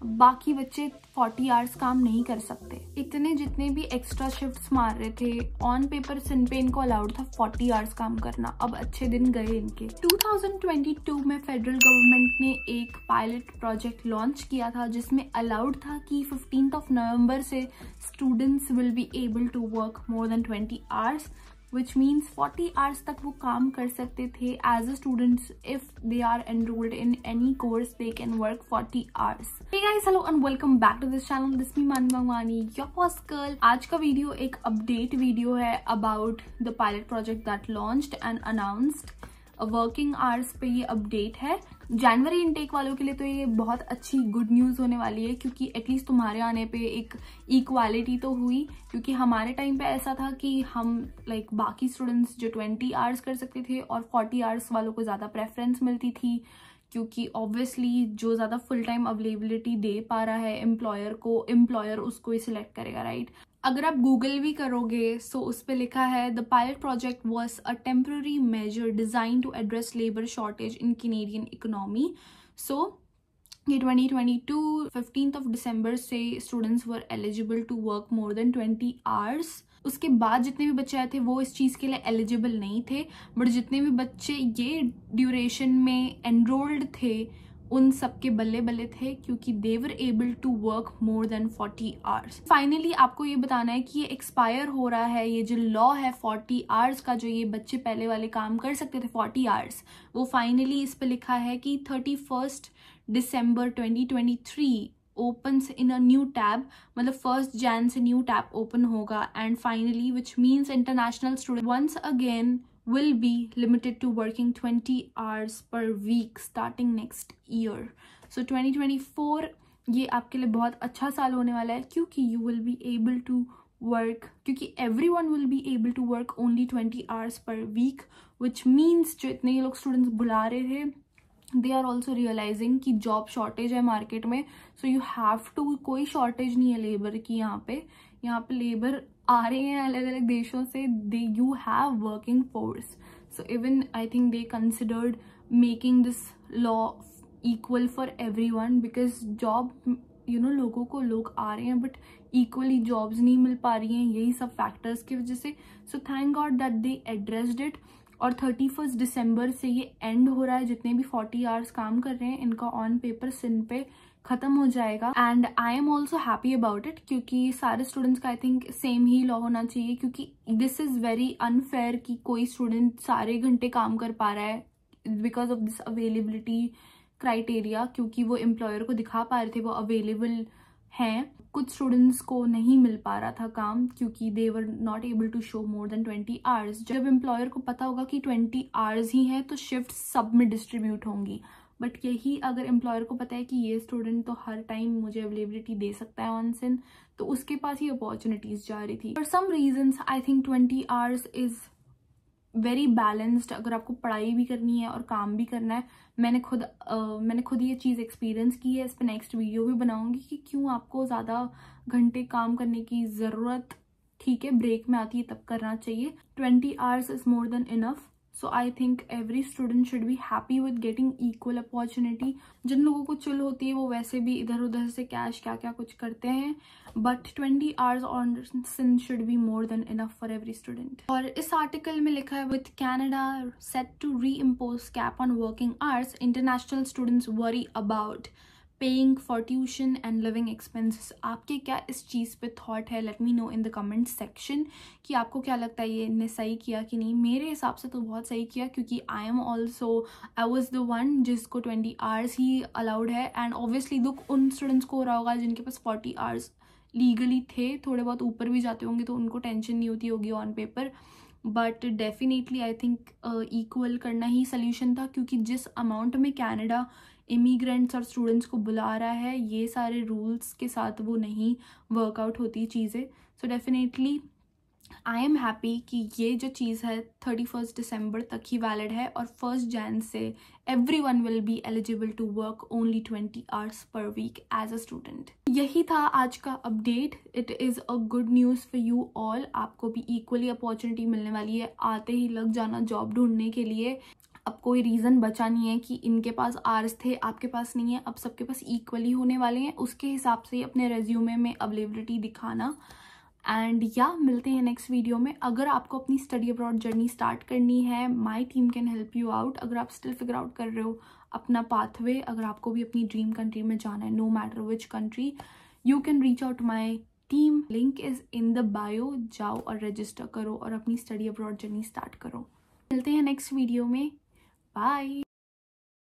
बाकी बच्चे 40 आवर्स काम नहीं कर सकते। इतने जितने भी एक्स्ट्रा शिफ्ट्स मार रहे थे, ऑन पेपर सिन पे इनको अलाउड था 40 आवर्स काम करना। अब अच्छे दिन गए इनके। 2022 में फेडरल गवर्नमेंट ने एक पायलट प्रोजेक्ट लॉन्च किया था जिसमें अलाउड था कि 15 नवंबर से students will be able to work more than 20 hours, which means 40 hours तक वो काम कर सकते थे as a students. If they are enrolled in any course, they can work 40 hours. Hey guys, hello and welcome back to this channel. This is me Manu Gangwani, your boss girl. आज का video एक update video है about the pilot project that launched and announced. Working hours पे ये update है। जनवरी intake वालों के लिए तो ये बहुत अच्छी गुड न्यूज़ होने वाली है, क्योंकि एटलीस्ट तुम्हारे आने पे एक इक्वालिटी तो हुई। क्योंकि हमारे टाइम पे ऐसा था कि हम बाकी स्टूडेंट्स जो 20 आवर्स कर सकते थे और 40 आवर्स वालों को ज़्यादा प्रेफरेंस मिलती थी, क्योंकि ऑब्वियसली जो ज़्यादा फुल टाइम अवेलेबिलिटी दे पा रहा है एम्प्लॉयर को, एम्प्लॉयर उसको ही सिलेक्ट करेगा, राइट। अगर आप गूगल भी करोगे सो उस पर लिखा है the pilot project was a temporary measure design to address labour shortage in Canadian economy. So ये 2022 15 दिसंबर से students were eligible to work more than 20 hours. उसके बाद जितने भी बच्चे आए थे वो इस चीज़ के लिए एलिजिबल नहीं थे, बट जितने भी बच्चे ये ड्यूरेशन में एनरोल्ड थे उन सबके बल्ले बल्ले थे, क्योंकि they were able to work more than 40 hours. Finally आपको ये बताना है कि ये एक्सपायर हो रहा है, ये जो लॉ है 40 आवर्स का, जो ये बच्चे पहले वाले काम कर सकते थे 40 आवर्स, वो फाइनली इस पे लिखा है कि 31 दिसंबर 2023 opens in a new tab, मतलब 1 Jan से न्यू टैब ओपन होगा। And finally which means international student once again will be limited to working 20 hours per week starting next year. So 2024 ये आपके लिए बहुत अच्छा साल होने वाला है, क्योंकि you will be able to work, क्योंकि everyone will be able to work only 20 hours per week, which means जो इतने ये लोग स्टूडेंट्स बुला रहे थे दे आर ऑल्सो रियलाइजिंग कि जॉब शॉर्टेज है मार्केट में। सो यू हैव टू, कोई शॉर्टेज नहीं है लेबर की यहाँ पे लेबर आ रहे हैं अलग अलग देशों से, they you have working force. So even I think they considered making this law equal for everyone, because job लोगों को लोग आ रहे हैं बट इक्वली जॉब्स नहीं मिल पा रही हैं, यही सब फैक्टर्स की वजह से। So thank God that they addressed it. और 31 दिसंबर से ये एंड हो रहा है। जितने भी 40 आवर्स काम कर रहे हैं इनका ऑन पेपर सिन पे खत्म हो जाएगा। And I am also happy about it, क्योंकि सारे स्टूडेंट्स का I think same he law होना चाहिए, क्योंकि दिस इज वेरी अनफेयर कि कोई स्टूडेंट सारे घंटे काम कर पा रहा है because of this availability criteria, क्योंकि वो एम्प्लॉयर को दिखा पा रहे थे वो अवेलेबल हैं। कुछ स्टूडेंट्स को नहीं मिल पा रहा था काम, क्योंकि they were not able to show more than 20 hours. जब एम्प्लॉयर को पता होगा कि 20 आवर्स ही हैं तो शिफ्ट सब में डिस्ट्रीब्यूट होंगी, बट यही अगर एम्प्लॉयर को पता है कि ये स्टूडेंट तो हर टाइम मुझे अवेलेबिलिटी दे सकता है ऑन सिन, तो उसके पास ही अपॉर्चुनिटीज जा रही थी। For some reasons I think 20 hours is very balanced. अगर आपको पढ़ाई भी करनी है और काम भी करना है, मैंने खुद ये चीज़ एक्सपीरियंस की है। इस पर नेक्स्ट वीडियो भी बनाऊंगी कि क्यों आपको ज़्यादा घंटे काम करने की ज़रूरत, ठीक है, ब्रेक में आती है तब करना चाहिए। 20 hours is more than enough. So I think every student should be happy with getting equal opportunity. जिन लोगों को चिल होती है वो वैसे भी इधर उधर से कैश क्या क्या कुछ करते हैं, but 20 hours onsite should be more than enough for every student. और इस आर्टिकल में लिखा है with Canada set to reimpose cap on working hours, international students worry about paying for tuition and living expenses. आपके क्या इस चीज़ पे थॉट है? Let me know in the comment section कि आपको क्या लगता है ये इनने सही किया कि नहीं। मेरे हिसाब से तो बहुत सही किया, क्योंकि आई वॉज द वन जिसको 20 आवर्स ही अलाउड है। एंड ऑब्वियसली दुख उन स्टूडेंट्स को हो रहा होगा जिनके पास 40 आवर्स लीगली थे, थोड़े बहुत ऊपर भी जाते होंगे तो उनको टेंशन नहीं होती होगी on paper, but definitely I think equal करना ही सल्यूशन था, क्योंकि जिस अमाउंट में कैनेडा इमिग्रेंट्स और स्टूडेंट्स को बुला रहा है ये सारे रूल्स के साथ वो नहीं वर्कआउट होती चीज़ें। So definitely I am happy कि ये जो चीज़ है 31 दिसंबर तक ही वैलिड है, और 1 जैन से everyone will be eligible to work only 20 hours per week as a student. यही था आज का update. It is a good news for you all. आपको भी इक्वली अपॉर्चुनिटी मिलने वाली है, आते ही लग जाना जॉब ढूंढने के लिए। अब कोई रीज़न बचा नहीं है कि इनके पास आवर्स थे आपके पास नहीं है, अब सबके पास इक्वली होने वाले हैं। उसके हिसाब से अपने रेज्यूमे में अवेलेबिलिटी दिखाना। एंड या मिलते हैं नेक्स्ट वीडियो में। अगर आपको अपनी स्टडी अब्रॉड जर्नी स्टार्ट करनी है, my team can help you out. अगर आप स्टिल फिगर आउट कर रहे हो अपना पाथवे, अगर आपको भी अपनी ड्रीम कंट्री में जाना है, no matter which country, you can reach out my team. Link is in the bio. जाओ और रजिस्टर करो और अपनी स्टडी अब्रॉड जर्नी स्टार्ट करो। मिलते हैं नेक्स्ट वीडियो में। बाय।